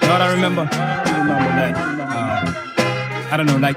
what I remember? I don't know, like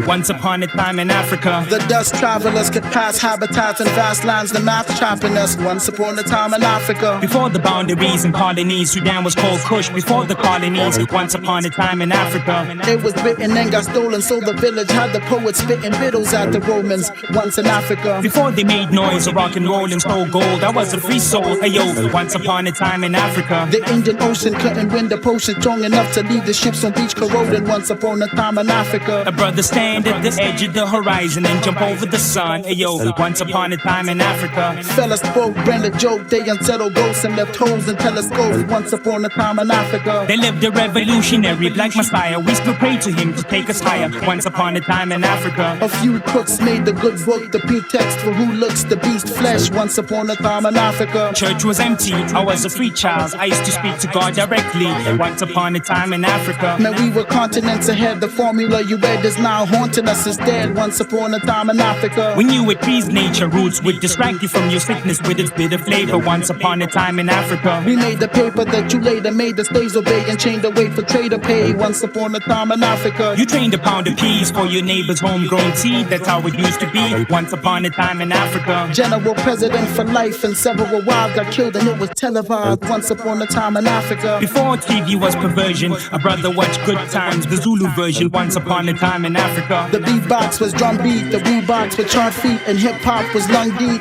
once upon a time in Africa. The dust travelers could pass habitats and vast lands, the math trapping us. Once upon a time in Africa. Before the boundaries and colonies, Sudan was called Kush. Before the colonies, once upon a time in Africa. It was written and got stolen, so the village had the poets spitting riddles at the Romans. Once in Africa. Before they made noise, rock and roll and stole gold, I was a free soul. Ayo, once upon a time in Africa. The Indian Ocean couldn't win the potion strong enough to leave the ships on beach corroding. Once upon a time in Africa. A brother stand at the edge of the horizon and jump over the sun. Ayo, once upon a time in Africa. Fellas spoke, brand a joke, they unsettled ghosts and left holes in telescopes. Once upon a time in Africa. They lived a revolutionary black messiah. We still pray to him to take us higher. Once upon a time in Africa. A few crooks made the good book the pretext for who looks the beast flesh. Once upon a time in Africa. Church was empty, I was a free child. I used to speak to God directly. Once upon a time in Africa. Man, we were continents ahead. The formula you read is now haunting us instead. Once upon a time in Africa. We knew it trees nature roots would distract you from your sickness with its bitter flavor. Once upon a time in Africa. We made the paper that you later made the slaves obey and chained away for trade or pay. Once upon a time in Africa. You trained a pound of peas for your neighbor's homegrown tea. That's how it used to be. Once upon a time in Africa. General president for life and several wives got killed and it was televised. Once upon a time in Africa. Before TV was perversion, a brother watched Good Times, the Zulu version. Once upon a time in Africa. The beatbox was drum beat, the Reeboks were chart feet, and hip hop was lung deep.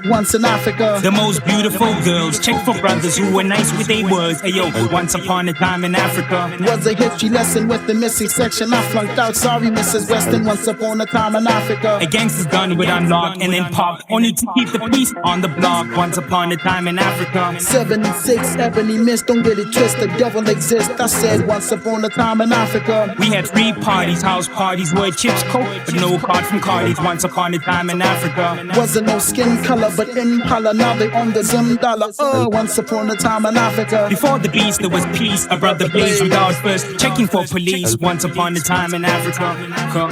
Once in Africa. The most beautiful girls, check for brothers who were nice with their words. Ayo, once upon a time in Africa. Was a history lesson with the missing section. I flunked out, sorry Mrs. Weston. Once upon a time in Africa. A gangster's gun would unlock and then pop, only to keep the peace on the block. Once upon a time in Africa. 76 ebony mist, don't get it twisted, the devil exists. I said once upon a time in Africa. We had free parties, house parties, where chips coke, but no card from Cardi's. Once upon a time in Africa. Wasn't no skin color, but Impala, now they on the Zim dollar. Once upon a time in Africa. Before the beast there was peace, a brother blazed from God first, checking for police. Once upon a time in Africa. Come.